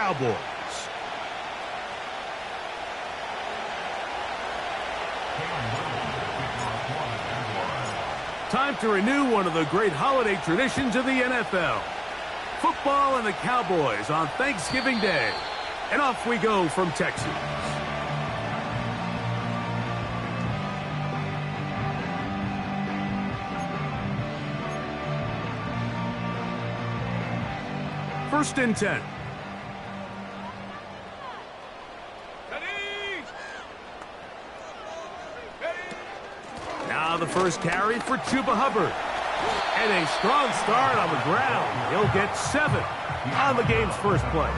Cowboys. Time to renew one of the great holiday traditions of the NFL. Football and the Cowboys on Thanksgiving Day. And off we go from Texas. First and 10. Now the first carry for Chuba Hubbard. And a strong start on the ground. He'll get 7 on the game's first play.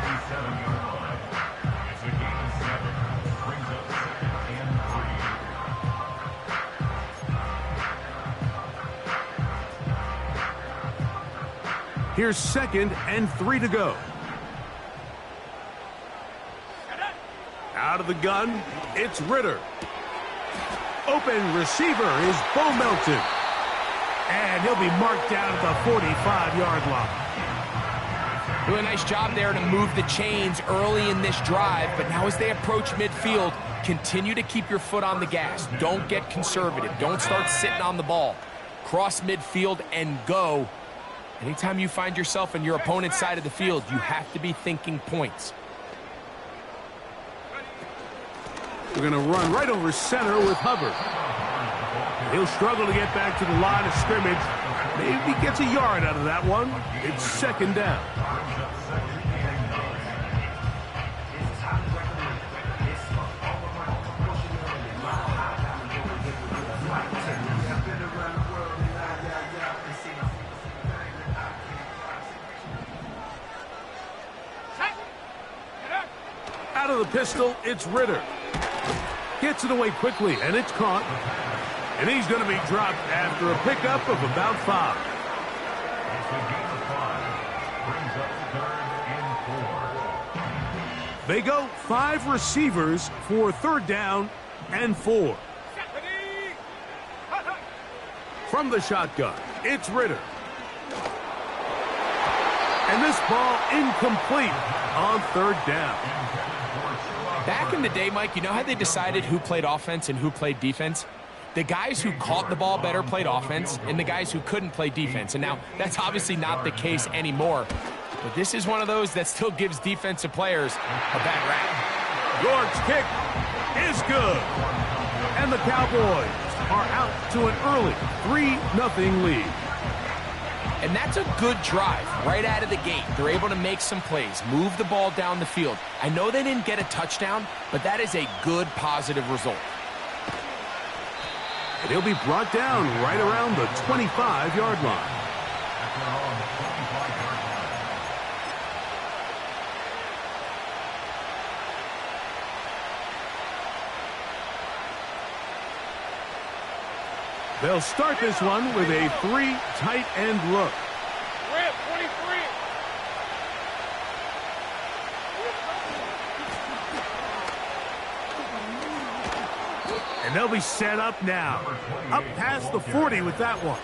Here's 2nd and 3 to go. Out of the gun, it's Ritter. Open receiver is Bo Melton. And he'll be marked down at the 45-yard line. Doing a nice job there to move the chains early in this drive, but now as they approach midfield, continue to keep your foot on the gas. Don't get conservative. Don't start sitting on the ball. Cross midfield and go. Anytime you find yourself on your opponent's side of the field, you have to be thinking points. We're going to run right over center with Hubbard. He'll struggle to get back to the line of scrimmage. Maybe gets a yard out of that one. It's 2nd down. Out of the pistol, it's Ritter. Gets it away quickly, and it's caught. And he's going to be dropped after a pickup of about 5. They go 5 receivers for 3rd down and 4. From the shotgun, it's Ritter. And this ball incomplete on 3rd down. Back in the day, Mike, you know how they decided who played offense and who played defense? The guys who caught the ball better played offense, and the guys who couldn't play defense. And now, that's obviously not the case anymore. But this is one of those that still gives defensive players a bad rap. York's kick is good. And the Cowboys are out to an early 3-0 lead. And that's a good drive right out of the gate. They're able to make some plays, move the ball down the field. I know they didn't get a touchdown, but that is a good, positive result. And he'll be brought down right around the 25-yard line. They'll start this one with a 3 tight end look. Rip, 23. And they'll be set up now. Up past the 40 with that one.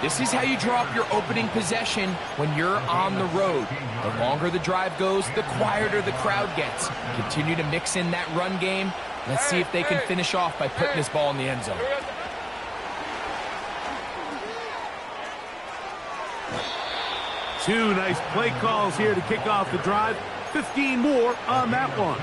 This is how you draw up your opening possession when you're on the road. The longer the drive goes, the quieter the crowd gets. Continue to mix in that run game. Let's see if they can finish off by putting this ball in the end zone. Two nice play calls here to kick off the drive. 15 more on that one.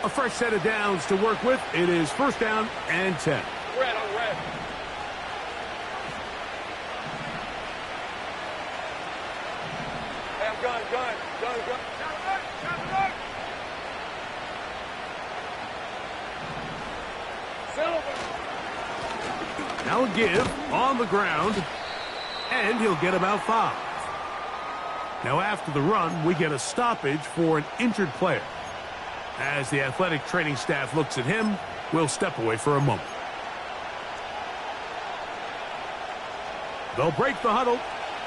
A fresh set of downs to work with. It is 1st down and 10. Red on red. Hey, I'm gun. Now a give on the ground, and he'll get about 5. Now after the run, we get a stoppage for an injured player. As the athletic training staff looks at him, we'll step away for a moment. They'll break the huddle.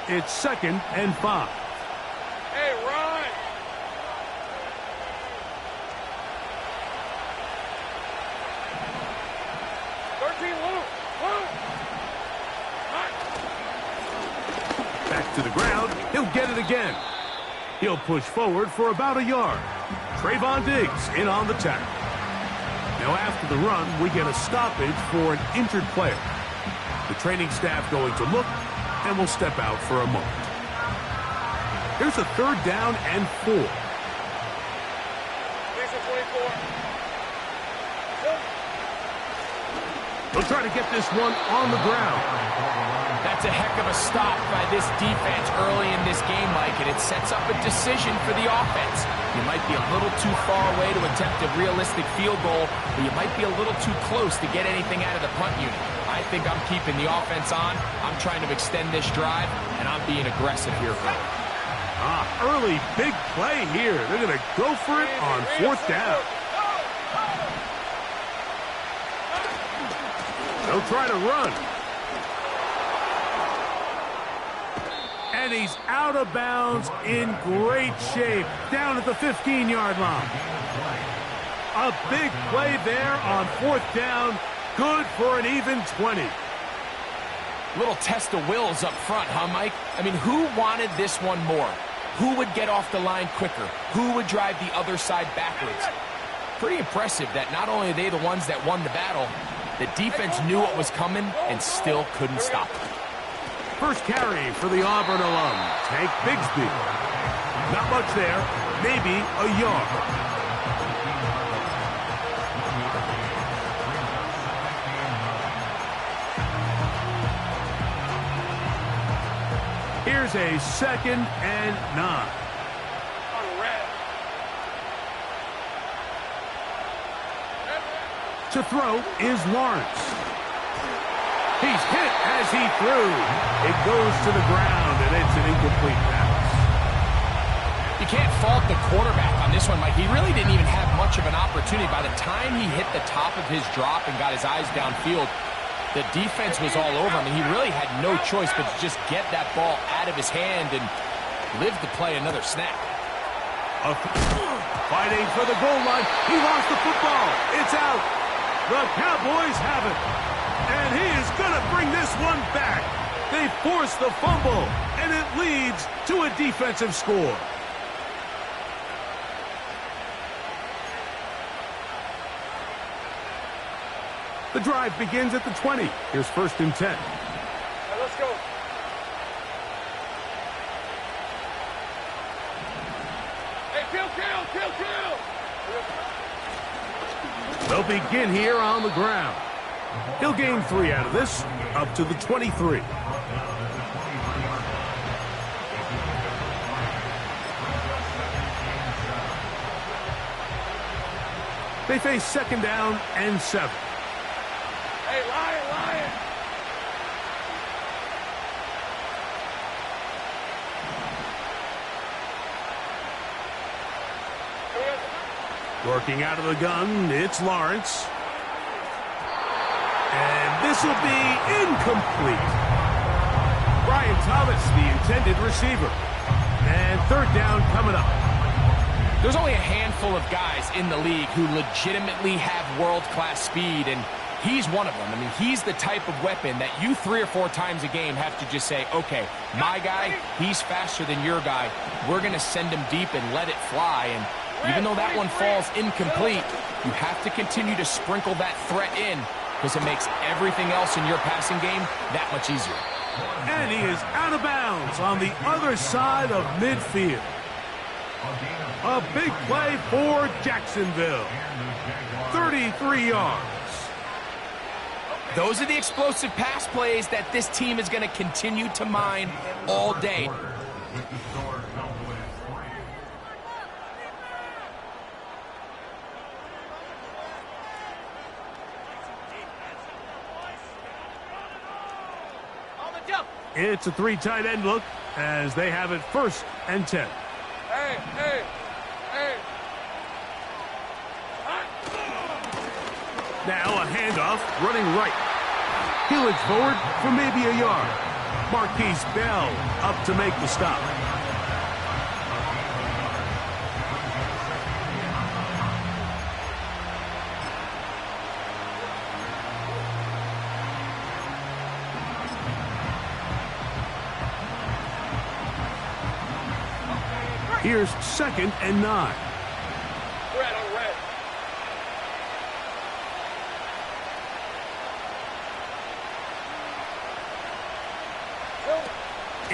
It's 2nd and 5. Hey, run. Loose. To the ground, he'll get it again. He'll push forward for about a yard. Trayvon Diggs in on the tackle. Now after the run, we get a stoppage for an injured player. The training staff going to look and will step out for a moment. Here's a 3rd down and 4. They'll try to get this one on the ground. That's a heck of a stop by this defense early in this game, Mike, and it sets up a decision for the offense. You might be a little too far away to attempt a realistic field goal, but you might be a little too close to get anything out of the punt unit. I think I'm keeping the offense on. I'm trying to extend this drive, and I'm being aggressive here. Early big play here. They're going to go for it on 4th down. They'll try to run. And he's out of bounds in great shape, down at the 15-yard line. A big play there on 4th down, good for an even 20. Little test of wills up front, huh, Mike? I mean, who wanted this one more? Who would get off the line quicker? Who would drive the other side backwards? Pretty impressive that not only are they the ones that won the battle, the defense knew what was coming and still couldn't stop it. First carry for the Auburn alum, Tank Bigsby. Not much there, maybe a yard. Here's a 2nd and 9. To throw is Lawrence. He's hit as he threw. It goes to the ground, and it's an incomplete pass. You can't fault the quarterback on this one, Mike. He really didn't even have much of an opportunity. By the time he hit the top of his drop and got his eyes downfield, the defense was all over him, and he really had no choice but to just get that ball out of his hand and live to play another snap. Fighting for the goal line. He lost the football. It's out. The Cowboys have it. And he is going to bring this one back. They force the fumble, and it leads to a defensive score. The drive begins at the 20. Here's 1st and 10. Let's go. Hey, kill. They'll begin here on the ground. He'll gain 3 out of this, up to the 23. They face 2nd down and 7. Hey, Lion. Working out of the gun, it's Lawrence. And this will be incomplete. Brian Thomas, the intended receiver. And 3rd down coming up. There's only a handful of guys in the league who legitimately have world-class speed, and he's one of them. I mean, he's the type of weapon that you 3 or 4 times a game have to just say, okay, my guy, he's faster than your guy. We're going to send him deep and let it fly. And even though that one falls incomplete, you have to continue to sprinkle that threat in because it makes everything else in your passing game that much easier. And he is out of bounds on the other side of midfield. A big play for Jacksonville. 33 yards. Those are the explosive pass plays that this team is going to continue to mine all day. It's a 3 tight end look as they have it 1st and 10. Hey. Now a handoff, running right. He'll edge forward for maybe a yard. Marquise Bell up to make the stop. Here's 2nd and 9. Red on red.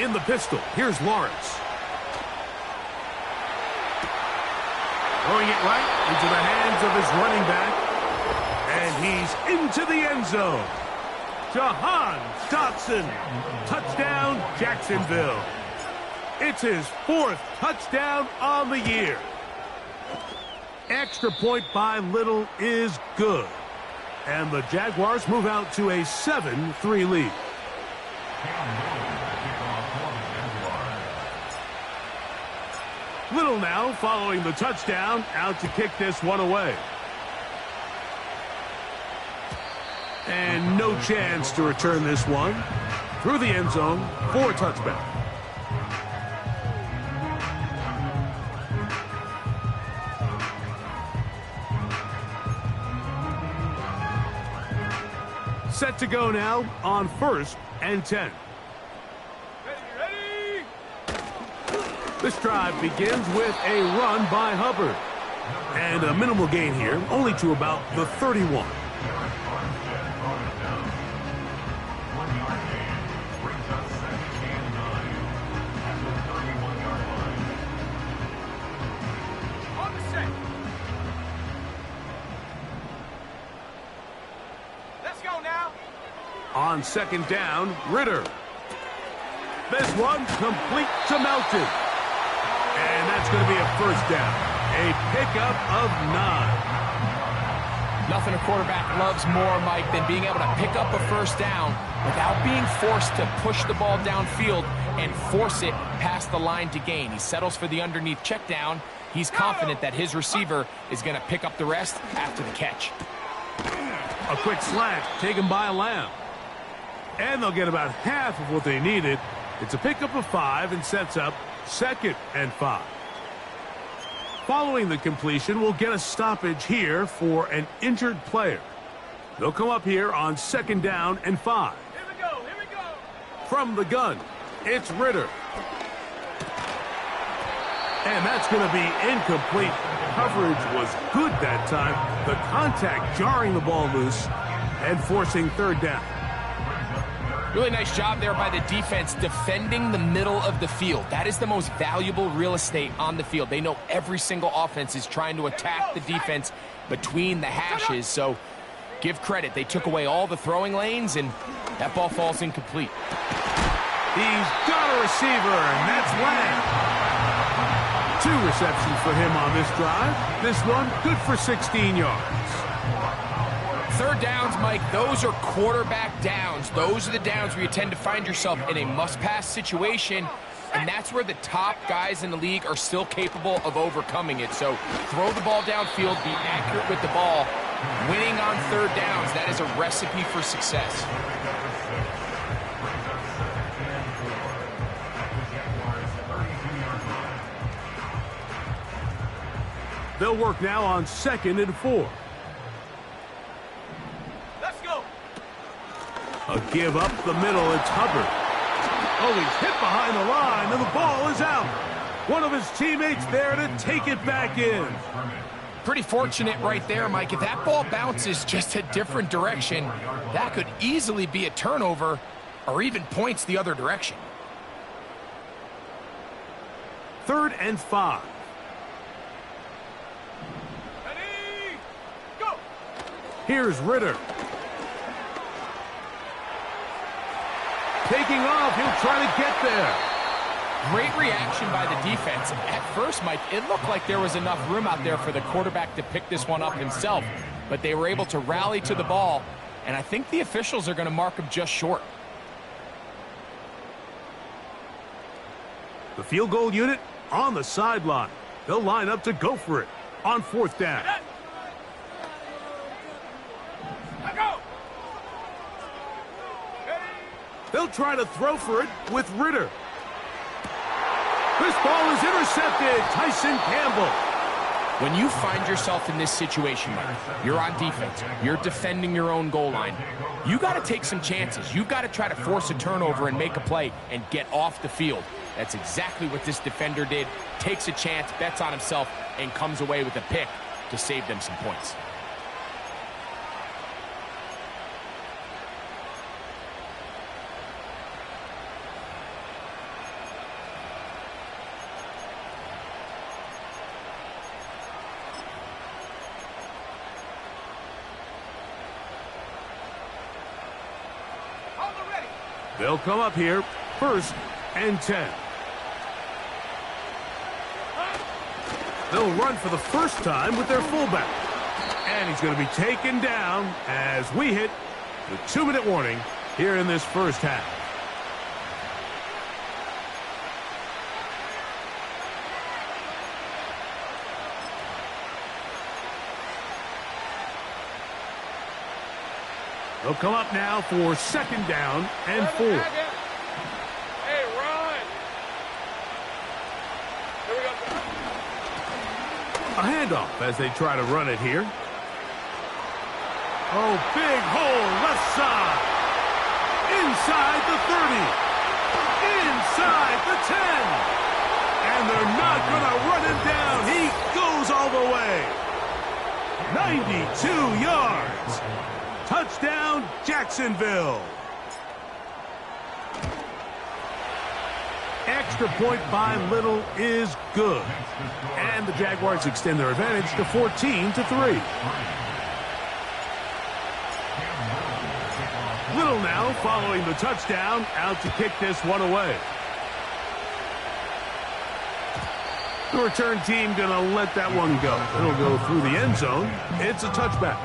In the pistol, here's Lawrence. Throwing it right into the hands of his running back. And he's into the end zone. Jahan Dotson. Touchdown, Jacksonville. It's his 4th touchdown on the year. Extra point by Little is good. And the Jaguars move out to a 7-3 lead. Little now following the touchdown, out to kick this one away. And no chance to return this one. Through the end zone for a touchback. Set to go now on 1st and 10. Ready, ready! This drive begins with a run by Hubbard. And a minimal gain here, only to about the 31. On the set. Let's go now. On 2nd down, Ritter. This one complete to Melton. And that's going to be a 1st down. A pickup of 9. Nothing a quarterback loves more, Mike, than being able to pick up a 1st down without being forced to push the ball downfield and force it past the line to gain. He settles for the underneath check down. He's confident that his receiver is going to pick up the rest after the catch. A quick slant taken by Lamb. And they'll get about half of what they needed. It's a pickup of 5 and sets up 2nd and 5. Following the completion, we'll get a stoppage here for an injured player. They'll come up here on 2nd down and 5. Here we go, here we go. From the gun, it's Ritter. And that's going to be incomplete. Coverage was good that time. The contact jarring the ball loose and forcing 3rd down. Really nice job there by the defense defending the middle of the field. That is the most valuable real estate on the field. They know every single offense is trying to attack the defense between the hashes, so give credit. They took away all the throwing lanes, and that ball falls incomplete. He's got a receiver, and that's Lamb. 2 receptions for him on this drive. This one good for 16 yards. 3rd downs, Mike, those are quarterback downs. Those are the downs where you tend to find yourself in a must-pass situation, and that's where the top guys in the league are still capable of overcoming it. So throw the ball downfield, be accurate with the ball. Winning on 3rd downs, that is a recipe for success. They'll work now on 2nd and 4. A give up the middle, it's Hubbard. Oh, he's hit behind the line, and the ball is out. One of his teammates there to take it back in. Pretty fortunate right there, Mike. If that ball bounces just a different direction, that could easily be a turnover or even points the other direction. 3rd and 5. Ready, go. Here's Ritter. Taking off, he'll try to get there. Great reaction by the defense. At first, Mike, it looked like there was enough room out there for the quarterback to pick this one up himself, but they were able to rally to the ball, and I think the officials are going to mark him just short. The field goal unit on the sideline. They'll line up to go for it on 4th down. They'll try to throw for it with Ritter. This ball is intercepted. Tyson Campbell. When you find yourself in this situation, Mike, you're on defense, you're defending your own goal line, you got to take some chances. You've got to try to force a turnover and make a play and get off the field. That's exactly what this defender did. Takes a chance, bets on himself, and comes away with a pick to save them some points. They'll come up here, 1st and 10. They'll run for the first time with their fullback. And he's going to be taken down as we hit the 2-minute warning here in this first half. They'll come up now for 2nd down and 4. Hey, run! Here we go. A handoff as they try to run it here. Oh, big hole left side. Inside the 30. Inside the 10. And they're not going to run him down. He goes all the way. 92 yards. Touchdown, Jacksonville. Extra point by Little is good. And the Jaguars extend their advantage to 14-3. Little now following the touchdown, out to kick this one away. The return team going to let that one go. It'll go through the end zone. It's a touchback.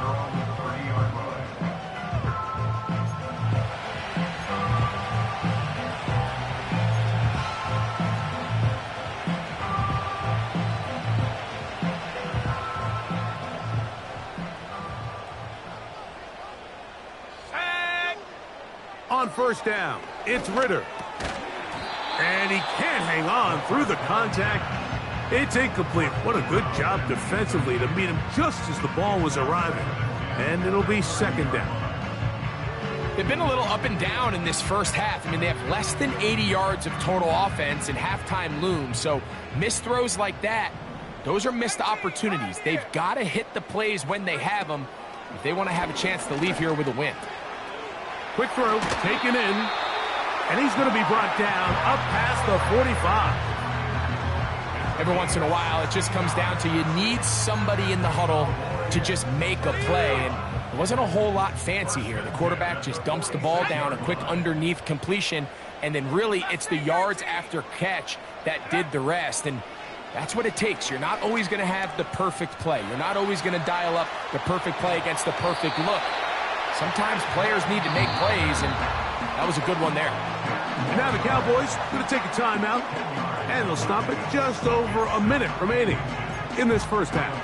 On 1st down, it's Ritter. And he can't hang on through the contact. It's incomplete. What a good job defensively to meet him just as the ball was arriving. And it'll be 2nd down. They've been a little up and down in this first half. I mean, they have less than 80 yards of total offense and halftime looms. So missed throws like that, those are missed opportunities. They've got to hit the plays when they have them if they want to have a chance to leave here with a win. Quick throw, taken in, and he's going to be brought down up past the 45. Every once in a while, it just comes down to you need somebody in the huddle to just make a play, and it wasn't a whole lot fancy here. The quarterback just dumps the ball down, a quick underneath completion, and then really it's the yards after catch that did the rest, and that's what it takes. You're not always going to have the perfect play. You're not always going to dial up the perfect play against the perfect look. Sometimes players need to make plays, and that was a good one there. And now the Cowboys going to take a timeout, and they'll stop it just over a minute remaining in this first half.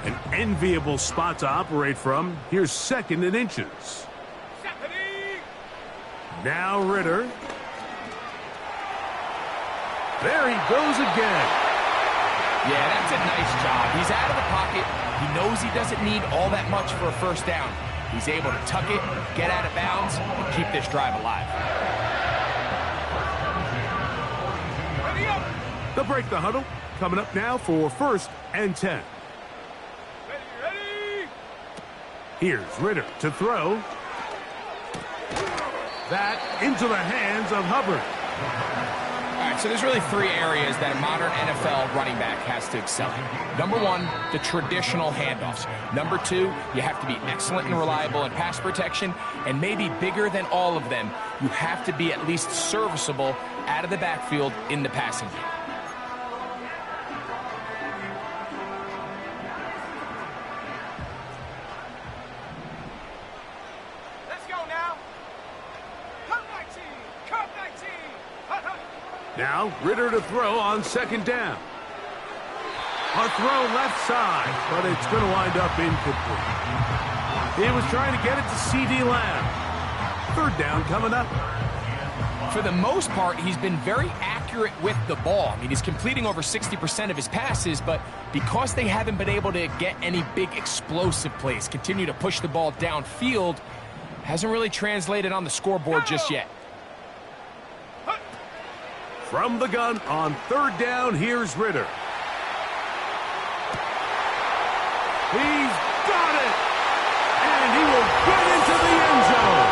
An enviable spot to operate from. Here's 2nd and inches. Now Ritter. There he goes again. Yeah, that's a nice job. He's out of the pocket. He knows he doesn't need all that much for a 1st down. He's able to tuck it, get out of bounds, and keep this drive alive. They'll break the huddle. Coming up now for 1st and 10. Ready. Here's Ritter to throw. That into the hands of Hubbard. All right, so there's really 3 areas that a modern NFL running back has to excel in. Number 1, the traditional handoffs. Number 2, you have to be excellent and reliable in pass protection. And maybe bigger than all of them, you have to be at least serviceable out of the backfield in the passing game. Now, Ritter to throw on 2nd down. A throw left side, but it's going to wind up incomplete. He was trying to get it to C.D. Lamb. 3rd down coming up. For the most part, he's been very accurate with the ball. I mean, he's completing over 60% of his passes, but because they haven't been able to get any big explosive plays, continue to push the ball downfield, hasn't really translated on the scoreboard just yet. From the gun on third down, here's Ritter. He's got it! And he will get into the end zone.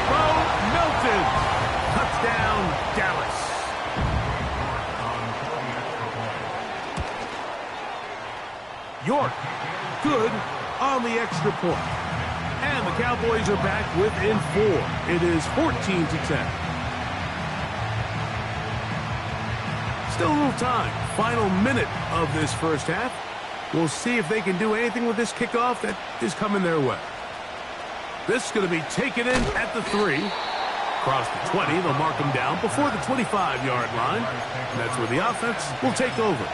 Bo Melton. Touchdown, Dallas. York, good on the extra point. And the Cowboys are back within 4. It is 14-10. Still a little time. Final minute of this first half. We'll see if they can do anything with this kickoff that is coming their way. This is going to be taken in at the 3. Across the 20, they'll mark them down before the 25-yard line. And that's where the offense will take over.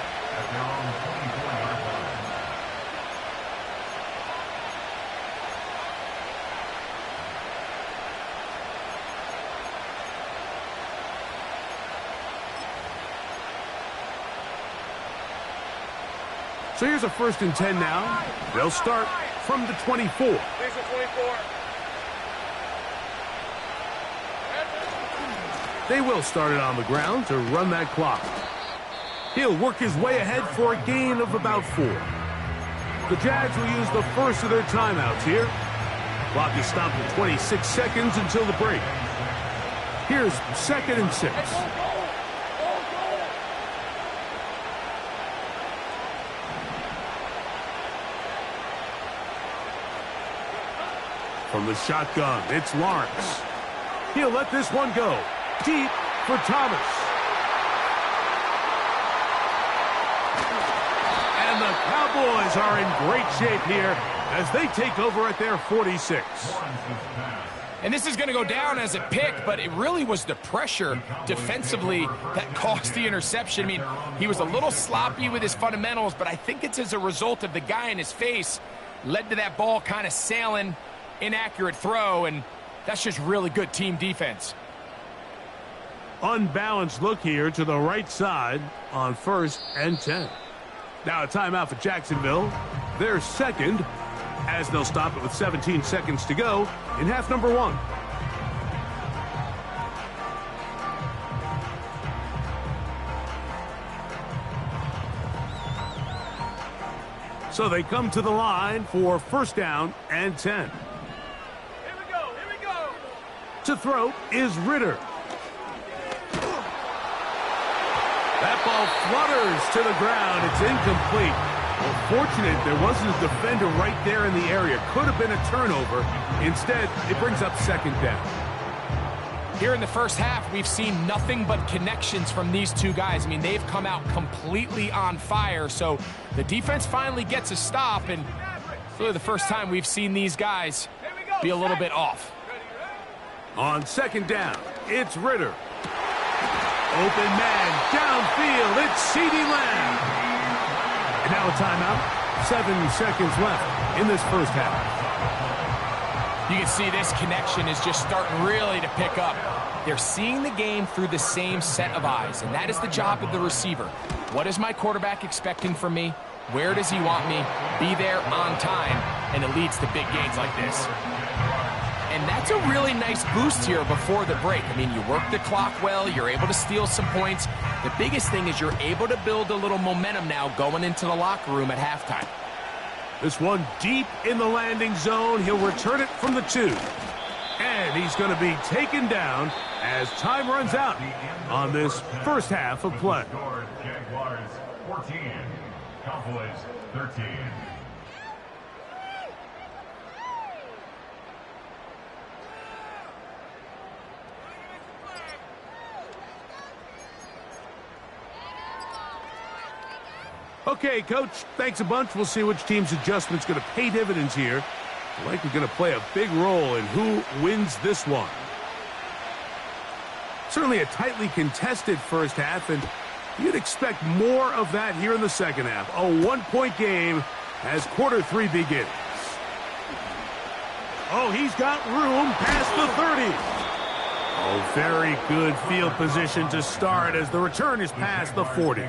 So here's a 1st and 10 now. They'll start from the 24. These are 24. They will start it on the ground to run that clock. He'll work his way ahead for a gain of about 4. The Jags will use the first of their timeouts here. Clock is stopped at 26 seconds until the break. Here's 2nd and 6. From the shotgun, it's Lawrence. He'll let this one go. Deep for Thomas. And the Cowboys are in great shape here as they take over at their 46. And this is going to go down as a pick, but it really was the pressure defensively that caused the interception. I mean, he was a little sloppy with his fundamentals, but I think it's as a result of the guy in his face led to that ball kind of sailing. Inaccurate throw, and that's just really good team defense. Unbalanced look here to the right side on 1st and 10. Now a timeout for Jacksonville. Their 2nd, as they'll stop it with 17 seconds to go in half number 1. So they come to the line for 1st down and 10. To throw is Ritter. That ball flutters to the ground. It's incomplete. Well, fortunate there wasn't a defender right there in the area. Could have been a turnover. Instead, it brings up 2nd down. Here in the first half, we've seen nothing but connections from these two guys. I mean, they've come out completely on fire. So the defense finally gets a stop, and it's really the first time we've seen these guys be a little bit off. On 2nd down, it's Ritter. Open man, downfield, it's CeeDee Lamb. And now a timeout, 7 seconds left in this first half. You can see this connection is just starting really to pick up. They're seeing the game through the same set of eyes, and that is the job of the receiver. What is my quarterback expecting from me? Where does he want me? Be there on time, and it leads to big gains like this. And that's a really nice boost here before the break. I mean, you work the clock well, you're able to steal some points. The biggest thing is you're able to build a little momentum now going into the locker room at halftime. This one deep in the landing zone. He'll return it from the 2. And he's going to be taken down as time runs out on this first half of play. Jaguars 14, Cowboys 13. Okay, Coach, thanks a bunch. We'll see which team's adjustment's going to pay dividends here. Likely going to play a big role in who wins this one. Certainly a tightly contested first half, and you'd expect more of that here in the second half. A one-point game as quarter 3 begins. Oh, he's got room past the 30. Oh, very good field position to start as the return is past the 40.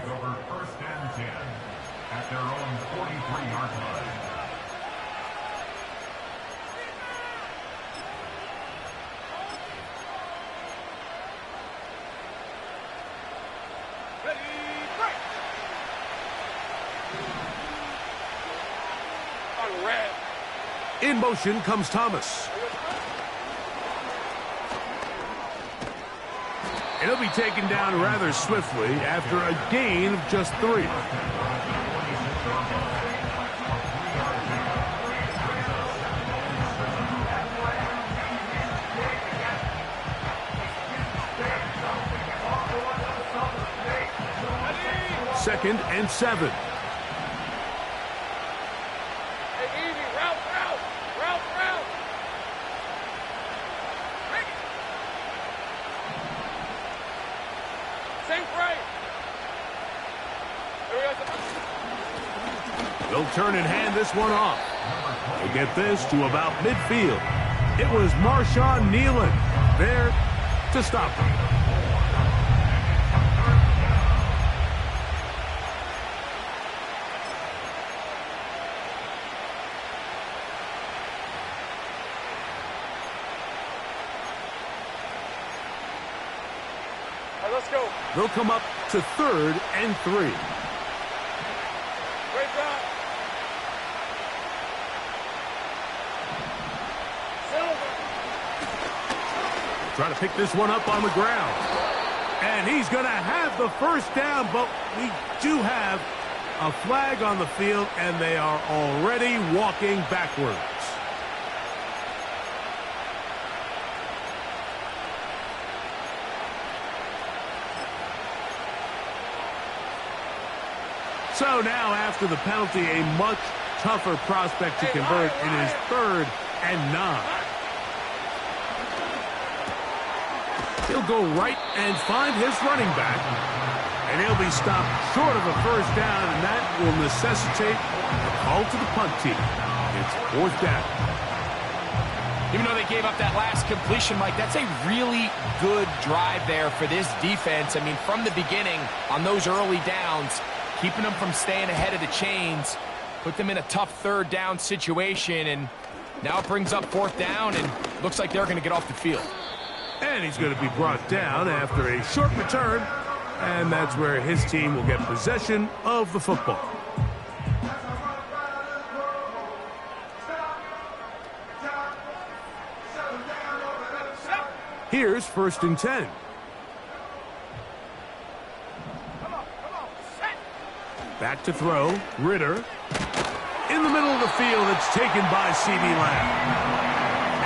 At their own 43-yard line. In motion comes Thomas. And he'll be taken down rather swiftly after a gain of just 3. Second and 7. Hey, easy. Route. Sink right. They'll turn and hand this one off. They get this to about midfield. It was Marshawn Nealon there to stop him. All right, let's go. They'll come up to 3rd and 3. Great job. Silver. Trying to pick this one up on the ground. And he's going to have the first down, but we do have a flag on the field, and they are already walking backwards. So now, after the penalty, a much tougher prospect to convert. It is 3rd and 9. He'll go right and find his running back. And he'll be stopped short of a first down, and that will necessitate a call to the punt team. It's 4th down. Even though they gave up that last completion, Mike, that's a really good drive there for this defense. I mean, from the beginning, on those early downs, keeping them from staying ahead of the chains, put them in a tough 3rd down situation, and now it brings up 4th down, and looks like they're going to get off the field. And he's going to be brought down after a short return, and that's where his team will get possession of the football. Here's 1st and 10. Back to throw. Ritter. In the middle of the field, it's taken by C.D. Lamb.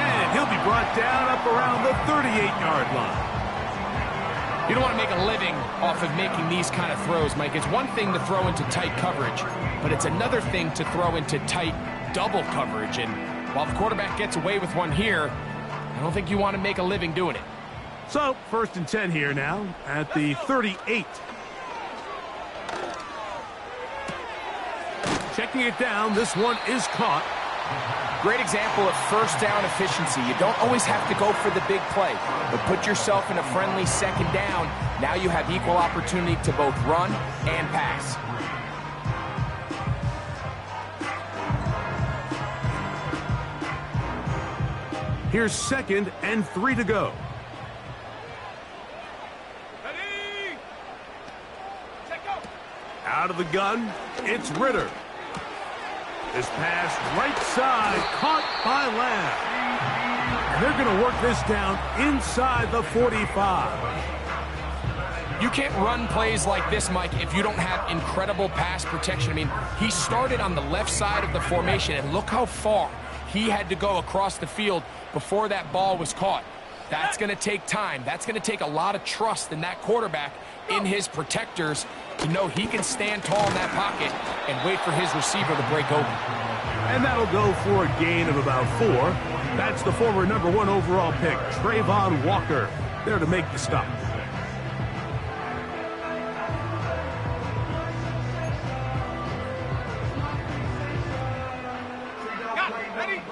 And he'll be brought down up around the 38-yard line. You don't want to make a living off of making these kind of throws, Mike. It's one thing to throw into tight coverage, but it's another thing to throw into tight double coverage. And while the quarterback gets away with one here, I don't think you want to make a living doing it. So, 1st and 10 here now at the 38. Checking it down, this one is caught. Great example of first down efficiency. You don't always have to go for the big play, but put yourself in a friendly 2nd down. Now you have equal opportunity to both run and pass. Here's 2nd and 3 to go. Ready. Check go. Out of the gun, it's Ritter. This pass right side, caught by Lamb. And they're going to work this down inside the 45. You can't run plays like this, Mike, if you don't have incredible pass protection. I mean, he started on the left side of the formation, and look how far he had to go across the field before that ball was caught. That's going to take time. That's going to take a lot of trust in that quarterback, in his protectors, to know he can stand tall in that pocket and wait for his receiver to break open. And that'll go for a gain of about 4. That's the former #1 overall pick, Travon Walker, there to make the stop.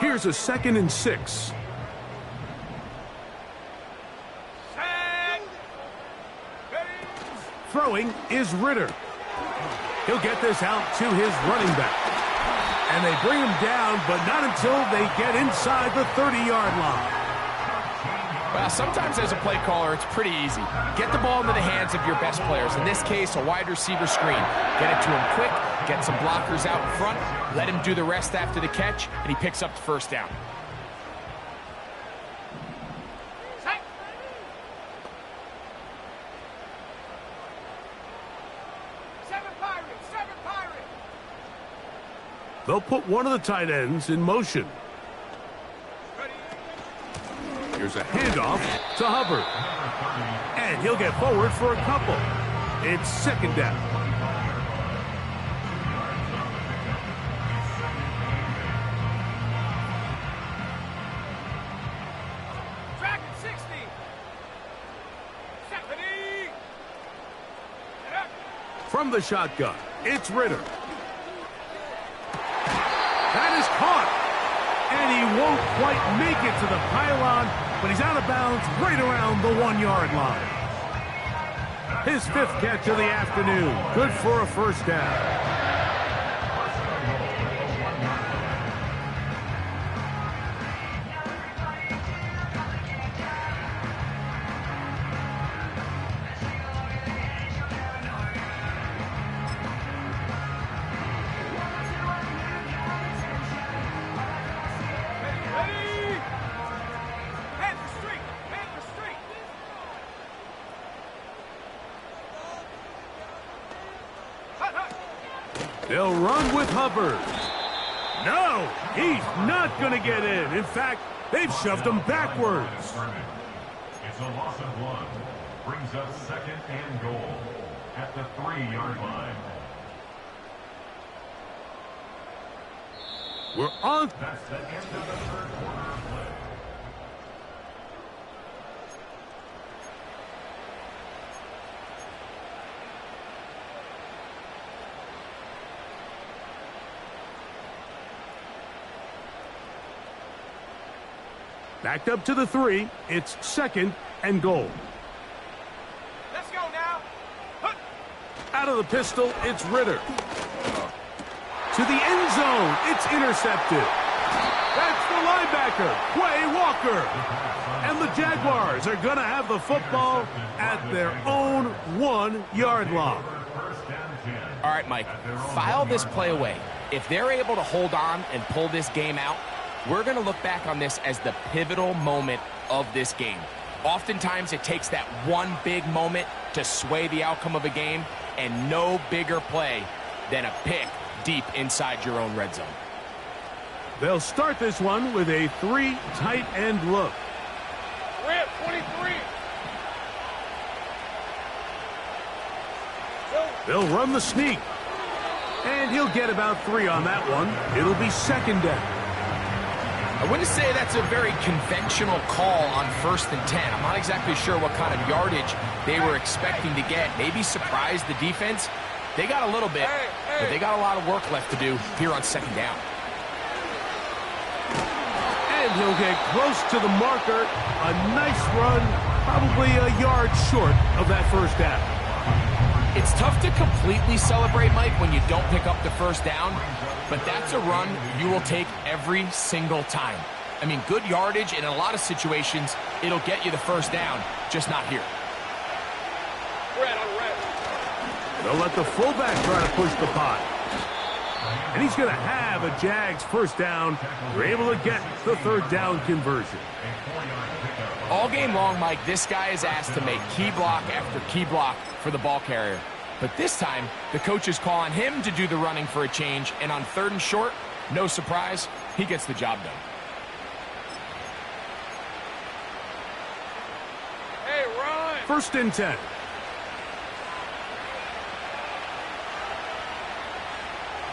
Here's a 2nd and 6. Throwing is Ritter. He'll get this out to his running back. And they bring him down, but not until they get inside the 30-yard line. Well, sometimes as a play caller, it's pretty easy. Get the ball into the hands of your best players. In this case, a wide receiver screen. Get it to him quick, Get some blockers out in front, let him do the rest after the catch, and he picks up the first down. They'll put one of the tight ends in motion. Here's a handoff to Hubbard. And he'll get forward for a couple. It's second down. Track at 60. 70. From the shotgun, it's Ritter. That is caught. And he won't quite make it to the pylon, but he's out of bounds right around the 1-yard line. His 5th catch of the afternoon. Good for a first down. They'll run with Hubbard. No, he's not going to get in. In fact, they've shoved him backwards. It's a loss of 1. Brings up 2nd and goal at the 3-yard line. We're on. That's the end of the 3rd quarter of play. Backed up to the 3. It's 2nd and goal. Let's go now. Out of the pistol, it's Ritter. To the end zone, it's intercepted. That's the linebacker, Quay Walker. And the Jaguars are going to have the football at their own 1-yard line. All right, Mike, file this play away. If they're able to hold on and pull this game out, we're going to look back on this as the pivotal moment of this game. Oftentimes, it takes that one big moment to sway the outcome of a game, and no bigger play than a pick deep inside your own red zone. They'll start this one with a 3 tight end look. We're at 23. They'll run the sneak. And he'll get about 3 on that one. It'll be 2nd down. I wouldn't say that's a very conventional call on 1st and 10. I'm not exactly sure what kind of yardage they were expecting to get. Maybe surprise the defense. They got a little bit, but they got a lot of work left to do here on 2nd down. And he'll get close to the marker. A nice run, probably a yard short of that first down. It's tough to completely celebrate, Mike, when you don't pick up the first down, but that's a run you will take every single time. I mean, good yardage, and in a lot of situations, it'll get you the first down, just not here. Red on red. They'll let the fullback try to push the pot. And he's going to have a Jags first down. They're able to get the 3rd down conversion. All game long, Mike, this guy is asked to make key block after key block for the ball carrier. But this time, the coach is calling him to do the running for a change, and on 3rd and short, no surprise, he gets the job done. Hey, run. 1st and 10.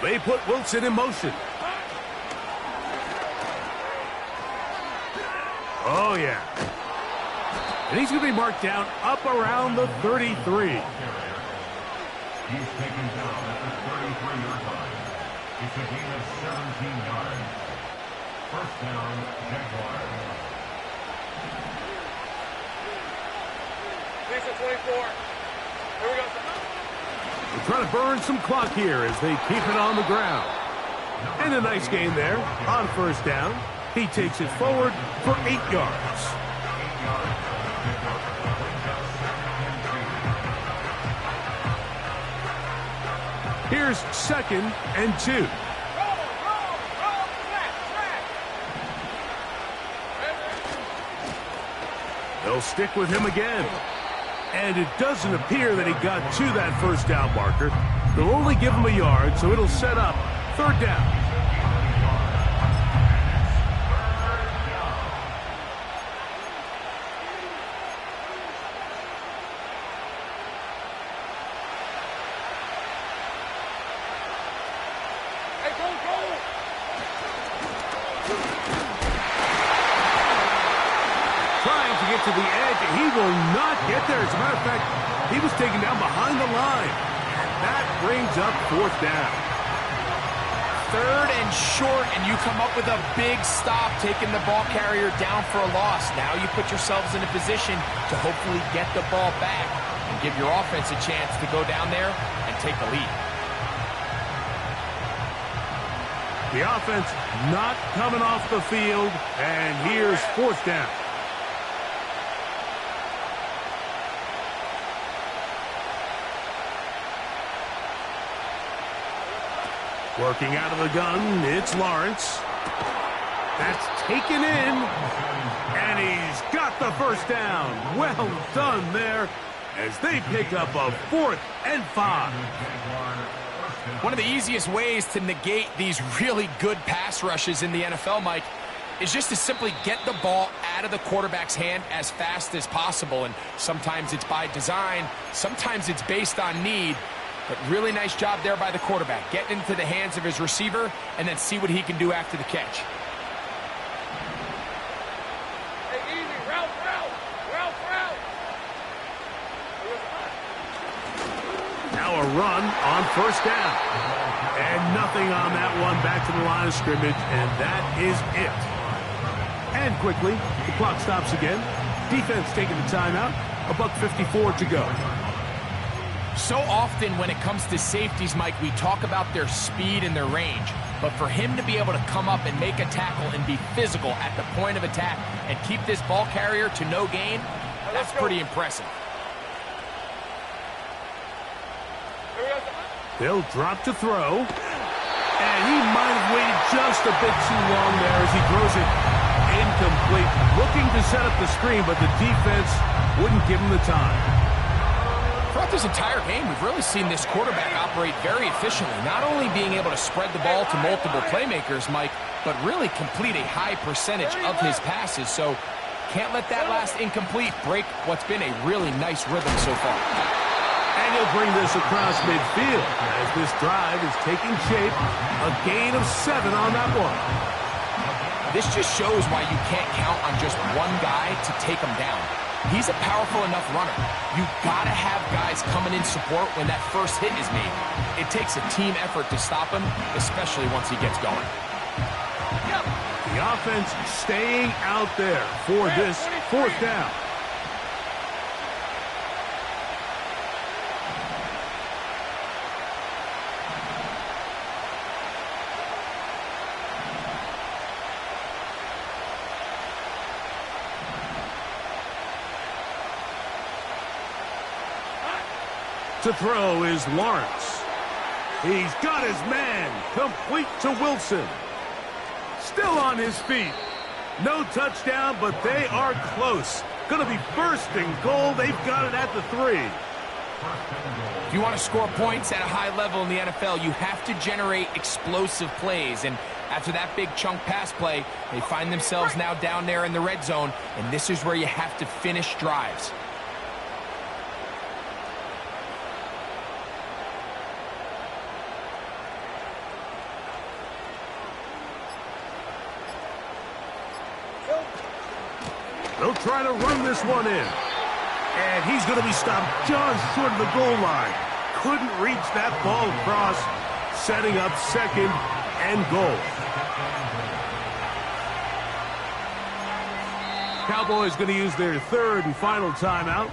They put Wilson in motion. Oh, yeah. And he's going to be marked down up around the 33. He's taken down at the 33-yard line. It's a gain of 17 yards. First down, Jaguars. These are 24. Here we go. They're trying to burn some clock here as they keep it on the ground. And a nice gain there on 1st down. He takes it forward for 8 yards. Here's 2nd and 2. Roll, track. They'll stick with him again. And it doesn't appear that he got to that first down marker. They'll only give him a yard, so it'll set up 3rd down. Hey, go. Trying to get to the edge. He will not get there. As a matter of fact, he was taken down behind the line. And that brings up 4th down. 3rd and short, and you come up with a big stop, taking the ball carrier down for a loss. Now you put yourselves in a position to hopefully get the ball back and give your offense a chance to go down there and take the lead. The offense not coming off the field, and here's 4th down. Working out of the gun, it's Lawrence. That's taken in, and he's got the 1st down. Well done there as they pick up a 4th and 5. One of the easiest ways to negate these really good pass rushes in the NFL, Mike, is just to simply get the ball out of the quarterback's hand as fast as possible. And sometimes it's by design, sometimes it's based on need. But really nice job there by the quarterback. Getting into the hands of his receiver and then see what he can do after the catch. Hey, easy. Route. Now a run on 1st down. And nothing on that one. Back to the line of scrimmage, and that is it. And quickly, the clock stops again. Defense taking the timeout. $1:54 to go. So often when it comes to safeties, Mike, we talk about their speed and their range. But for him to be able to come up and make a tackle and be physical at the point of attack and keep this ball carrier to no gain, that's pretty impressive. They'll drop to throw. And he might have waited just a bit too long there as he throws it incomplete. Looking to set up the screen, but the defense wouldn't give him the time. Throughout this entire game, we've really seen this quarterback operate very efficiently, not only being able to spread the ball to multiple playmakers, Mike, but really complete a high percentage of his passes. So can't let that last incomplete break what's been a really nice rhythm so far. And he'll bring this across midfield as this drive is taking shape. A gain of 7 on that one. This just shows why you can't count on just one guy to take him down. He's a powerful enough runner. You gotta have guys coming in support when that first hit is made. It takes a team effort to stop him, especially once he gets going. The offense staying out there for this 4th down. To throw is Lawrence. He's got his man, complete to Wilson. Still on his feet. No touchdown, but they are close. Going to be 1st and goal. They've got it at the 3. If you want to score points at a high level in the NFL, you have to generate explosive plays. And after that big chunk pass play, they find themselves now down there in the red zone, and this is where you have to finish drives. They'll try to run this one in. And he's going to be stopped just short of the goal line. Couldn't reach that ball across, setting up 2nd and goal. Cowboys going to use their 3rd and final timeout.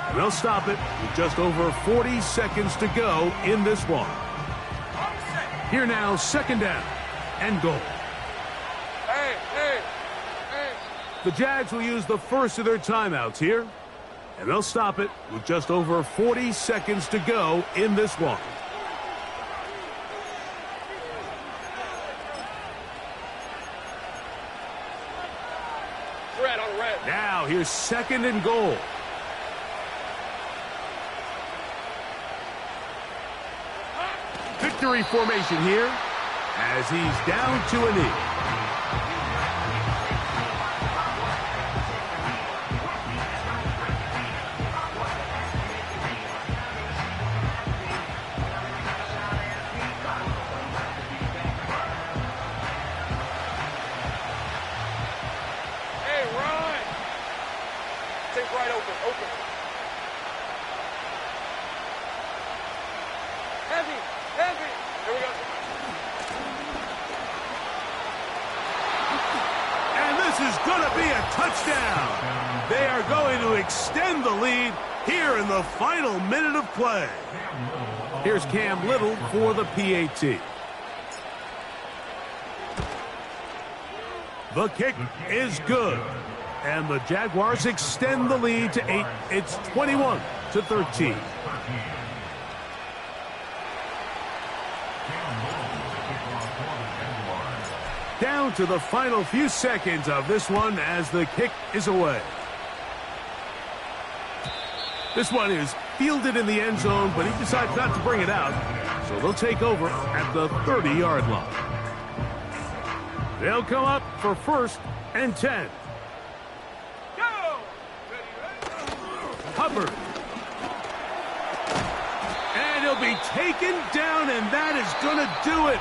And they'll stop it with just over 40 seconds to go in this one. Here now, 2nd down and goal. Hey. The Jags will use the first of their timeouts here. And they'll stop it with just over 40 seconds to go in this one. red, on red. Now here's 2nd and goal. Victory formation here as he's down to a knee. Hey, run! Take right open, open. Heavy, heavy. Here we go. And this is going to be a touchdown. They are going to extend the lead here in the final minute of play. Here's Cam Little for the PAT. The kick is good. And the Jaguars extend the lead to 8. It's 21-13. Down to the final few seconds of this one as the kick is away. This one is fielded in the end zone, but he decides not to bring it out. So they'll take over at the 30-yard line. They'll come up for 1st and 10. Go! Hubbard. And he'll be taken down, and that is going to do it.